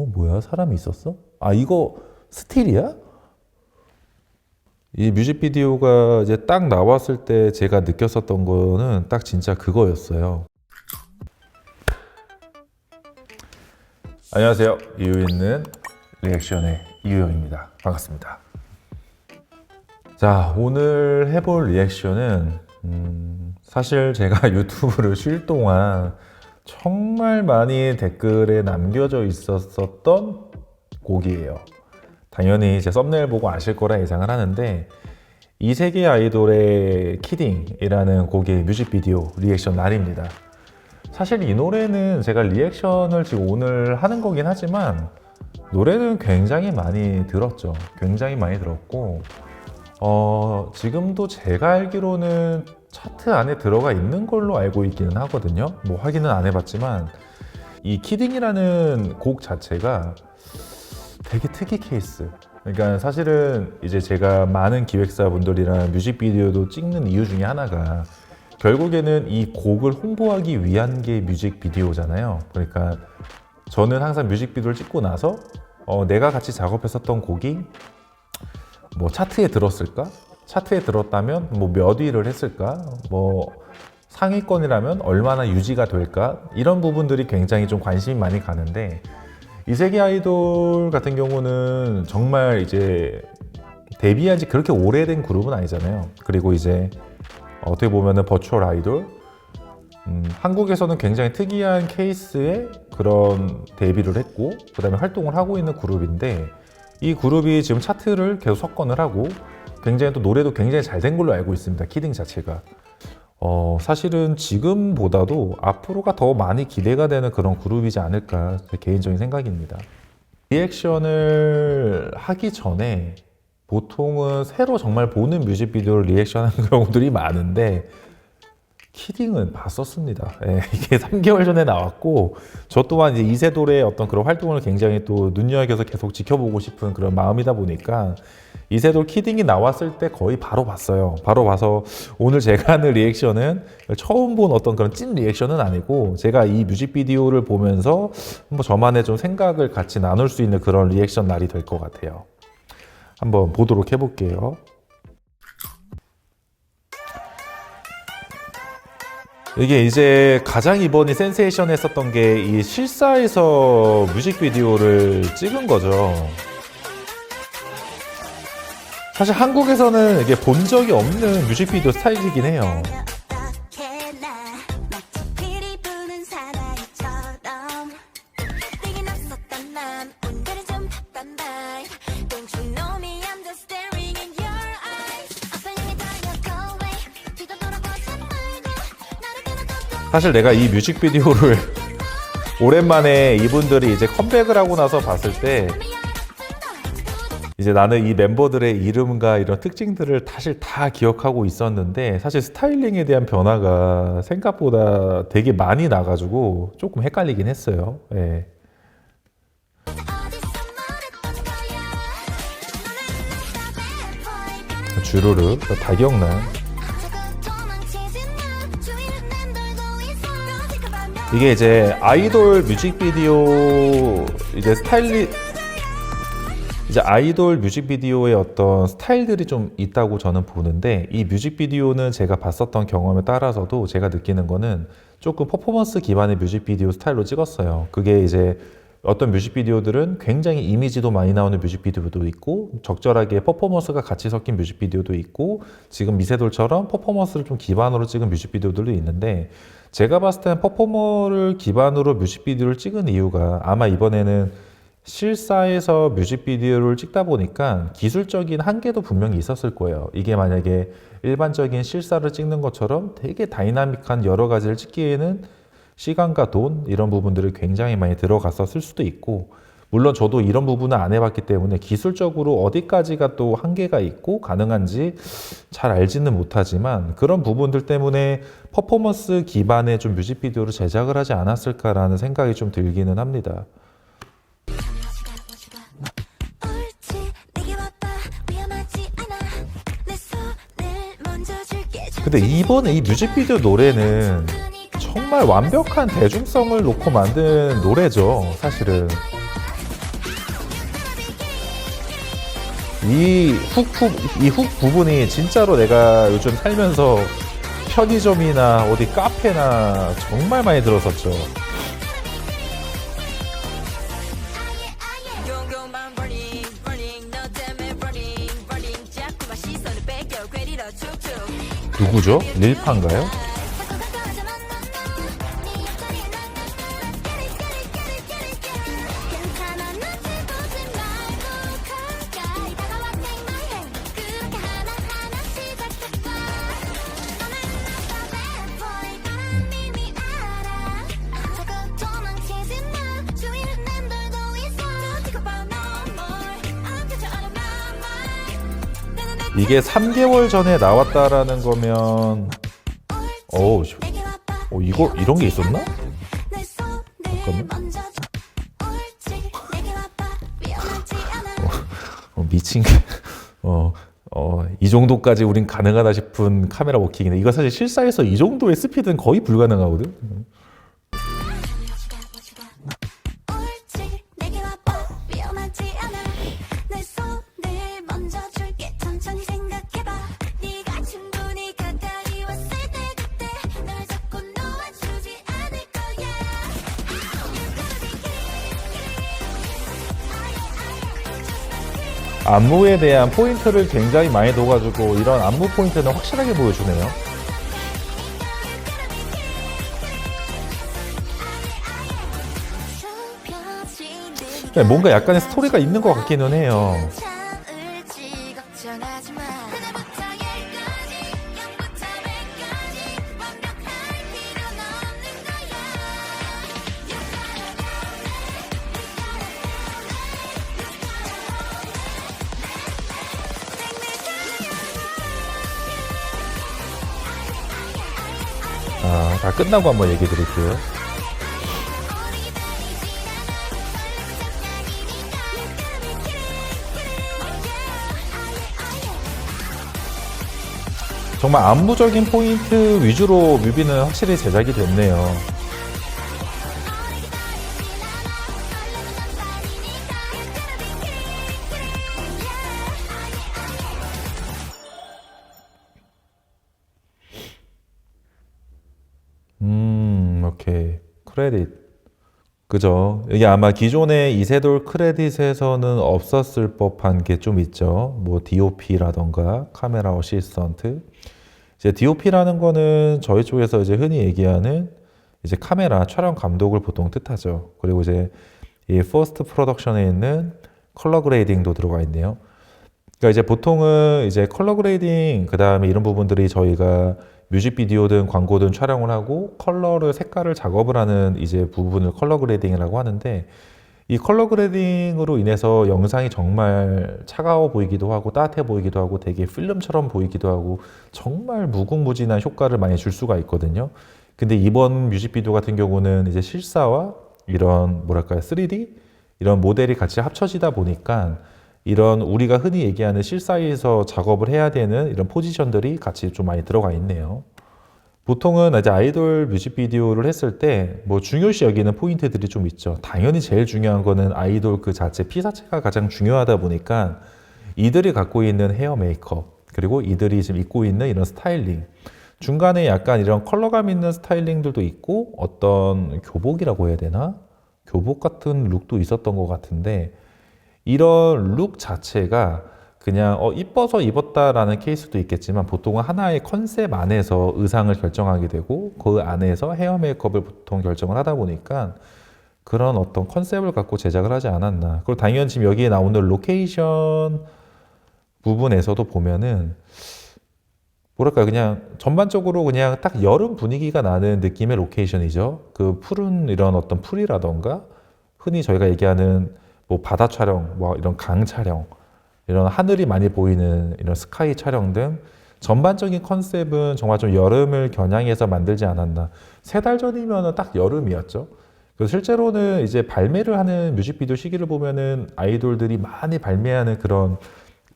뭐야? 사람이 있었어? 아, 이거 스틸이야? 이 뮤직비디오가 이제 딱 나왔을 때 제가 느꼈었던 거는 딱 진짜 그거였어요. 안녕하세요. 이유 있는 리액션의 이유영입니다. 반갑습니다. 자, 오늘 해볼 리액션은 사실 제가 유튜브를 쉴 동안 정말 많이 댓글에 남겨져 있었던 곡이에요. 당연히 제 썸네일 보고 아실 거라 예상을 하는데, 이세계 아이돌의 키딩이라는 곡의 뮤직비디오 리액션 날입니다. 사실 이 노래는 제가 리액션을 지금 오늘 하는 거긴 하지만 노래는 굉장히 많이 들었죠. 굉장히 많이 들었고 지금도 제가 알기로는 차트 안에 들어가 있는 걸로 알고 있기는 하거든요. 뭐 확인은 안 해봤지만 이 키딩이라는 곡 자체가 되게 특이 케이스. 그러니까 사실은 이제 제가 많은 기획사분들이랑 뮤직비디오도 찍는 이유 중에 하나가 결국에는 이 곡을 홍보하기 위한 게 뮤직비디오잖아요. 그러니까 저는 항상 뮤직비디오를 찍고 나서 내가 같이 작업했었던 곡이 뭐 차트에 들었을까? 차트에 들었다면 뭐 몇 위를 했을까? 뭐 상위권이라면 얼마나 유지가 될까? 이런 부분들이 굉장히 좀 관심이 많이 가는데, 이세계 아이돌 같은 경우는 정말 이제 데뷔한 지 그렇게 오래된 그룹은 아니잖아요. 그리고 이제 어떻게 보면은 버추얼 아이돌, 한국에서는 굉장히 특이한 케이스의 그런 데뷔를 했고 그 다음에 활동을 하고 있는 그룹인데, 이 그룹이 지금 차트를 계속 석권을 하고 굉장히 또 노래도 굉장히 잘 된 걸로 알고 있습니다. 키딩 자체가 사실은 지금보다도 앞으로가 더 많이 기대가 되는 그런 그룹이지 않을까, 제 개인적인 생각입니다. 리액션을 하기 전에 보통은 새로 정말 보는 뮤직비디오를 리액션하는 경우들이 많은데, 키딩은 봤었습니다. 예, 이게 3개월 전에 나왔고 저 또한 이제 이세돌의 어떤 그런 활동을 굉장히 또 눈여겨서 계속 지켜보고 싶은 그런 마음이다 보니까 이세돌 키딩이 나왔을 때 거의 바로 봤어요. 바로 봐서 오늘 제가 하는 리액션은 처음 본 어떤 그런 찐 리액션은 아니고, 제가 이 뮤직비디오를 보면서 뭐 저만의 좀 생각을 같이 나눌 수 있는 그런 리액션 날이 될 것 같아요. 한번 보도록 해볼게요. 이게 이제 가장 이번이 센세이션 했었던 게 이 실사에서 뮤직비디오를 찍은 거죠. 사실 한국에서는 이게 본 적이 없는 뮤직비디오 스타일이긴 해요. 사실 내가 이 뮤직비디오를 오랜만에 이분들이 이제 컴백을 하고 나서 봤을 때, 이제 나는 이 멤버들의 이름과 이런 특징들을 사실 다 기억하고 있었는데, 사실 스타일링에 대한 변화가 생각보다 되게 많이 나가지고 조금 헷갈리긴 했어요. 예. 주르륵 다 기억나. 이게 이제 아이돌 뮤직비디오 이제 아이돌 뮤직비디오의 어떤 스타일들이 좀 있다고 저는 보는데, 이 뮤직비디오는 제가 봤었던 경험에 따라서도 제가 느끼는 거는 조금 퍼포먼스 기반의 뮤직비디오 스타일로 찍었어요. 그게 이제 어떤 뮤직비디오들은 굉장히 이미지도 많이 나오는 뮤직비디오도 있고, 적절하게 퍼포먼스가 같이 섞인 뮤직비디오도 있고, 지금 미세돌처럼 퍼포먼스를 좀 기반으로 찍은 뮤직비디오들도 있는데, 제가 봤을 때는 퍼포머를 기반으로 뮤직비디오를 찍은 이유가 아마 이번에는 실사에서 뮤직비디오를 찍다 보니까 기술적인 한계도 분명히 있었을 거예요. 이게 만약에 일반적인 실사를 찍는 것처럼 되게 다이나믹한 여러 가지를 찍기에는 시간과 돈, 이런 부분들이 굉장히 많이 들어갔었을 수도 있고, 물론 저도 이런 부분은 안 해봤기 때문에 기술적으로 어디까지가 또 한계가 있고 가능한지 잘 알지는 못하지만, 그런 부분들 때문에 퍼포먼스 기반의 좀 뮤직비디오를 제작을 하지 않았을까라는 생각이 좀 들기는 합니다. 근데 이번에 이 뮤직비디오 노래는 정말 완벽한 대중성을 놓고 만든 노래죠, 사실은. 이 훅 부분이 진짜로 내가 요즘 살면서 편의점이나 어디 카페나 정말 많이 들었었죠. 누구죠? 릴파인가요? 이게 3개월 전에 나왔다라는 거면 이거 이런 게 있었나? 잠깐만. 미친 게 이 정도까지 우린 가능하다 싶은 카메라 워킹이네. 이거 사실 실사에서 이 정도의 스피드는 거의 불가능하거든. 안무에 대한 포인트를 굉장히 많이 둬가지고 이런 안무 포인트는 확실하게 보여주네요. 뭔가 약간의 스토리가 있는 것 같기는 해요. 다 끝나고 한번 얘기 드릴게요. 정말 안무적인 포인트 위주로 뮤비는 확실히 제작이 됐네요. 오케이. 크레딧. 그죠. 이게 아마 기존의 이세돌 크레딧에서는 없었을 법한 게 좀 있죠. 뭐 DOP라던가 카메라 어시스턴트. 이제 DOP라는 거는 저희 쪽에서 이제 흔히 얘기하는 이제 카메라 촬영 감독을 보통 뜻하죠. 그리고 이제 이 퍼스트 프로덕션에 있는 컬러 그레이딩도 들어가 있네요. 그러니까 이제 보통은 이제 컬러 그레이딩 그다음에 이런 부분들이 저희가 뮤직비디오든 광고든 촬영을 하고 컬러를 색깔을 작업을 하는 이제 부분을 컬러 그레이딩이라고 하는데, 이 컬러 그레이딩으로 인해서 영상이 정말 차가워 보이기도 하고 따뜻해 보이기도 하고 되게 필름처럼 보이기도 하고 정말 무궁무진한 효과를 많이 줄 수가 있거든요. 근데 이번 뮤직비디오 같은 경우는 이제 실사와 이런 뭐랄까요 3D 이런 모델이 같이 합쳐지다 보니까 이런 우리가 흔히 얘기하는 실사에서 작업을 해야 되는 이런 포지션들이 같이 좀 많이 들어가 있네요. 보통은 이제 아이돌 뮤직비디오를 했을 때 뭐 중요시 여기는 포인트들이 좀 있죠. 당연히 제일 중요한 거는 아이돌 그 자체 피사체가 가장 중요하다 보니까 이들이 갖고 있는 헤어 메이크업 그리고 이들이 지금 입고 있는 이런 스타일링, 중간에 약간 이런 컬러감 있는 스타일링들도 있고 어떤 교복이라고 해야 되나? 교복 같은 룩도 있었던 것 같은데, 이런 룩 자체가 그냥 이뻐서 입었다라는 케이스도 있겠지만 보통은 하나의 컨셉 안에서 의상을 결정하게 되고 그 안에서 헤어 메이크업을 보통 결정을 하다 보니까 그런 어떤 컨셉을 갖고 제작을 하지 않았나. 그리고 당연히 지금 여기에 나오는 로케이션 부분에서도 보면은 뭐랄까 그냥 전반적으로 그냥 딱 여름 분위기가 나는 느낌의 로케이션이죠. 그 푸른 이런 어떤 풀이라던가 흔히 저희가 얘기하는 뭐 바다 촬영, 뭐 이런 강 촬영, 이런 하늘이 많이 보이는 이런 스카이 촬영 등 전반적인 컨셉은 정말 좀 여름을 겨냥해서 만들지 않았나. 3달 전이면 딱 여름이었죠. 그래서 실제로는 이제 발매를 하는 뮤직비디오 시기를 보면은 아이돌들이 많이 발매하는 그런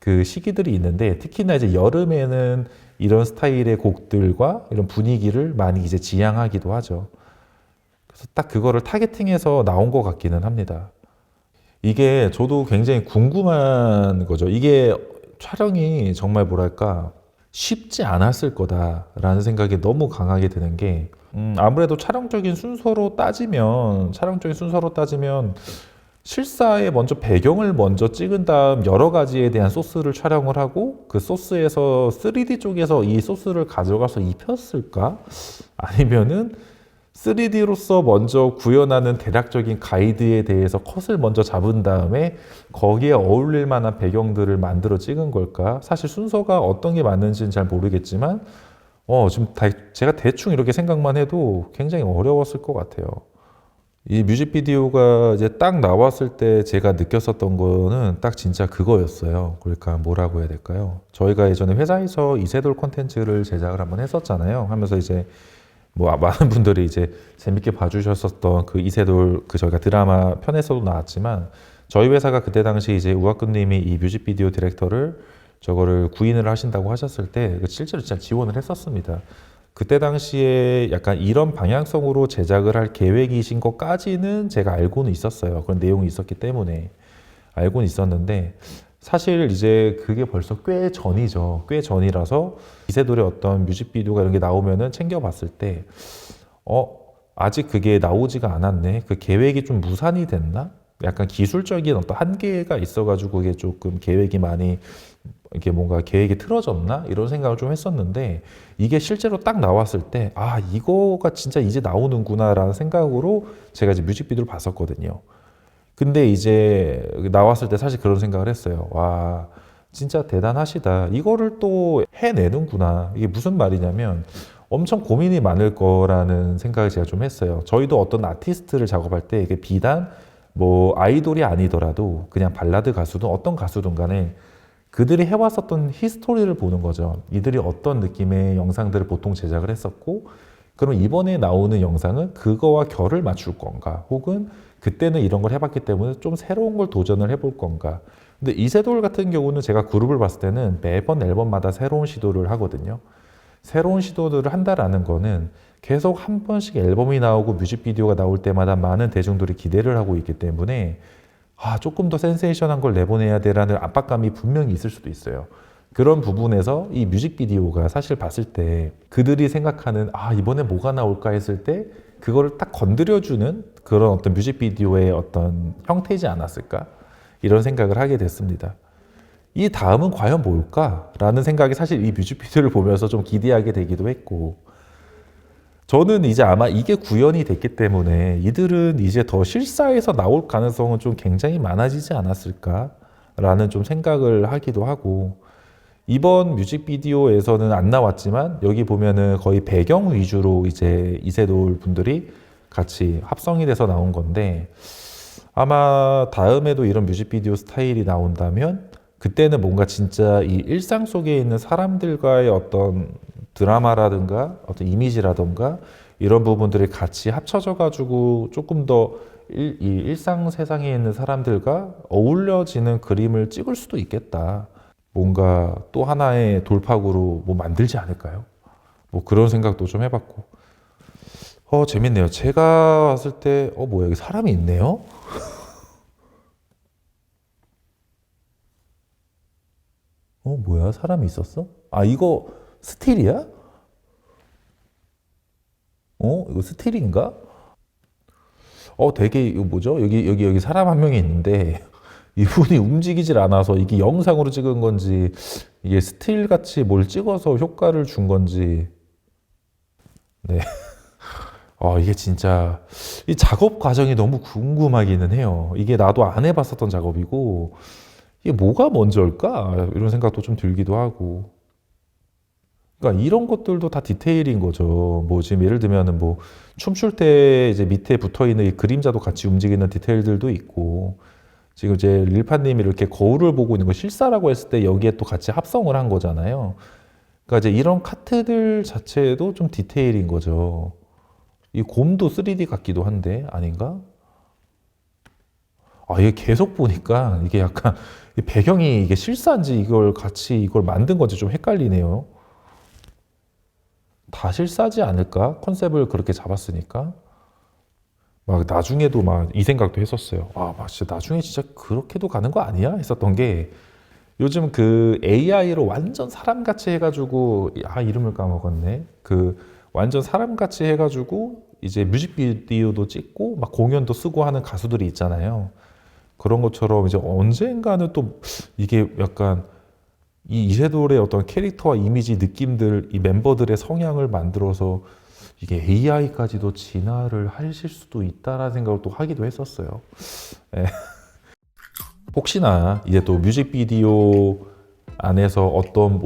그 시기들이 있는데, 특히나 이제 여름에는 이런 스타일의 곡들과 이런 분위기를 많이 이제 지향하기도 하죠. 그래서 딱 그거를 타겟팅해서 나온 것 같기는 합니다. 이게 저도 굉장히 궁금한 거죠. 이게 촬영이 정말 뭐랄까 쉽지 않았을 거다라는 생각이 너무 강하게 드는 게 아무래도 촬영적인 순서로 따지면 실사에 먼저 배경을 먼저 찍은 다음 여러 가지에 대한 소스를 촬영을 하고 그 소스에서 3D 쪽에서 이 소스를 가져가서 입혔을까? 아니면은 3D로서 먼저 구현하는 대략적인 가이드에 대해서 컷을 먼저 잡은 다음에 거기에 어울릴 만한 배경들을 만들어 찍은 걸까? 사실 순서가 어떤 게 맞는지는 잘 모르겠지만, 지금 제가 대충 이렇게 생각만 해도 굉장히 어려웠을 것 같아요. 이 뮤직비디오가 이제 딱 나왔을 때 제가 느꼈었던 거는 딱 진짜 그거였어요. 그러니까 뭐라고 해야 될까요? 저희가 예전에 회사에서 이세돌 콘텐츠를 제작을 한번 했었잖아요. 하면서 이제 뭐 많은 분들이 이제 재밌게 봐주셨었던 그 이세돌 그 저희가 드라마 편에서도 나왔지만 저희 회사가 그때 당시 이제 우학근님이 이 뮤직비디오 디렉터를 저거를 구인을 하신다고 하셨을 때 실제로 진짜 지원을 했었습니다. 그때 당시에 약간 이런 방향성으로 제작을 할 계획이신 것까지는 제가 알고는 있었어요. 그런 내용이 있었기 때문에 알고는 있었는데 사실 이제 그게 벌써 꽤 전이죠. 꽤 전이라서 이세돌의 어떤 뮤직비디오가 이런 게 나오면은 챙겨봤을 때, 아직 그게 나오지가 않았네. 그 계획이 좀 무산이 됐나? 약간 기술적인 어떤 한계가 있어가지고 그게 조금 계획이 많이 이게 뭔가 계획이 틀어졌나? 이런 생각을 좀 했었는데 이게 실제로 딱 나왔을 때, 이거가 진짜 이제 나오는구나라는 생각으로 제가 이제 뮤직비디오를 봤었거든요. 근데 이제 나왔을 때 사실 그런 생각을 했어요. 와, 진짜 대단하시다. 이거를 또 해내는구나. 이게 무슨 말이냐면 엄청 고민이 많을 거라는 생각을 제가 좀 했어요. 저희도 어떤 아티스트를 작업할 때 이게 비단 뭐 아이돌이 아니더라도 그냥 발라드 가수든 어떤 가수든 간에 그들이 해왔었던 히스토리를 보는 거죠. 이들이 어떤 느낌의 영상들을 보통 제작을 했었고, 그럼 이번에 나오는 영상은 그거와 결을 맞출 건가? 혹은 그때는 이런 걸 해봤기 때문에 좀 새로운 걸 도전을 해볼 건가? 근데 이세돌 같은 경우는 제가 그룹을 봤을 때는 매번 앨범마다 새로운 시도를 하거든요. 새로운 시도들을 한다라는 거는 계속 한 번씩 앨범이 나오고 뮤직비디오가 나올 때마다 많은 대중들이 기대를 하고 있기 때문에 조금 더 센세이션한 걸 내보내야 되라는 압박감이 분명히 있을 수도 있어요. 그런 부분에서 이 뮤직비디오가 사실 봤을 때 그들이 생각하는 이번에 뭐가 나올까 했을 때 그거를 딱 건드려주는 그런 어떤 뮤직비디오의 어떤 형태이지 않았을까? 이런 생각을 하게 됐습니다. 이 다음은 과연 뭘까? 라는 생각이 사실 이 뮤직비디오를 보면서 좀 기대하게 되기도 했고 저는 이제 아마 이게 구현이 됐기 때문에 이들은 이제 더 실사에서 나올 가능성은 좀 굉장히 많아지지 않았을까라는 좀 생각을 하기도 하고 이번 뮤직비디오에서는 안 나왔지만 여기 보면은 거의 배경 위주로 이제 이세돌 분들이 같이 합성이 돼서 나온 건데 아마 다음에도 이런 뮤직비디오 스타일이 나온다면 그때는 뭔가 진짜 이 일상 속에 있는 사람들과의 어떤 드라마라든가 어떤 이미지라든가 이런 부분들이 같이 합쳐져 가지고 조금 더 이 일상 세상에 있는 사람들과 어울려지는 그림을 찍을 수도 있겠다. 뭔가 또 하나의 돌파구로 뭐 만들지 않을까요? 뭐 그런 생각도 좀 해봤고. 재밌네요. 제가 왔을 때, 뭐야, 여기 사람이 있네요? 뭐야, 사람이 있었어? 이거 스틸이야? 이거 스틸인가? 되게, 이거 뭐죠? 여기 사람 한 명이 있는데, 이분이 움직이질 않아서 이게 영상으로 찍은 건지, 이게 스틸 같이 뭘 찍어서 효과를 준 건지, 네. 이게 진짜, 이 작업 과정이 너무 궁금하기는 해요. 이게 나도 안 해봤었던 작업이고, 이게 뭐가 먼저일까? 이런 생각도 좀 들기도 하고. 그러니까 이런 것들도 다 디테일인 거죠. 뭐 지금 예를 들면은 뭐 춤출 때 이제 밑에 붙어 있는 이 그림자도 같이 움직이는 디테일들도 있고 지금 이제 릴파님이 이렇게 거울을 보고 있는 거 실사라고 했을 때 여기에 또 같이 합성을 한 거잖아요. 그러니까 이제 이런 카트들 자체도 좀 디테일인 거죠. 이 곰도 3D 같기도 한데 아닌가? 이게 계속 보니까 이게 약간 이 배경이 이게 실사인지 이걸 같이 이걸 만든 건지 좀 헷갈리네요. 다 실사지 않을까? 컨셉을 그렇게 잡았으니까. 막 나중에도 막 이 생각도 했었어요. 막 진짜 나중에 진짜 그렇게도 가는 거 아니야? 했었던 게 요즘 그 AI로 완전 사람같이 해가지고 이름을 까먹었네. 그 완전 사람같이 해가지고 이제 뮤직비디오도 찍고 막 공연도 쓰고 하는 가수들이 있잖아요. 그런 것처럼 이제 언젠가는 또 이게 약간 이 이세돌의 어떤 캐릭터와 이미지 느낌들 이 멤버들의 성향을 만들어서 이게 AI까지도 진화를 하실 수도 있다라는 생각을 또 하기도 했었어요. 예. 혹시나 이제 또 뮤직비디오 안에서 어떤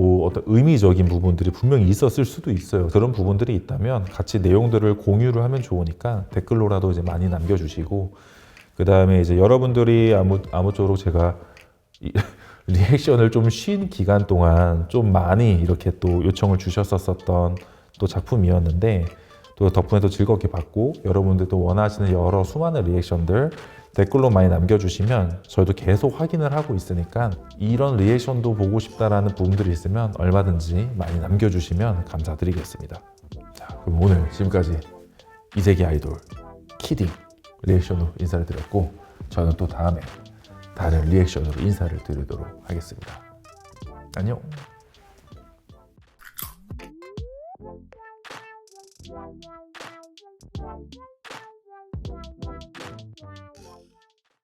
의미적인 부분들이 분명히 있었을 수도 있어요. 그런 부분들이 있다면 같이 내용들을 공유를 하면 좋으니까 댓글로라도 이제 많이 남겨주시고 그 다음에 이제 여러분들이 아무쪼록 제가 리액션을 좀 쉰 기간 동안 좀 많이 이렇게 또 요청을 주셨었던 또 작품이었는데 또 덕분에 또 즐겁게 봤고 여러분들도 원하시는 여러 수많은 리액션들 댓글로 많이 남겨주시면 저희도 계속 확인을 하고 있으니까 이런 리액션도 보고 싶다라는 부분들이 있으면 얼마든지 많이 남겨주시면 감사드리겠습니다. 자, 그럼 오늘 지금까지 이세기 아이돌 키딩 리액션으로 인사를 드렸고 저는 또 다음에 다른 리액션으로 인사를 드리도록 하겠습니다. 안녕. Wow, wow.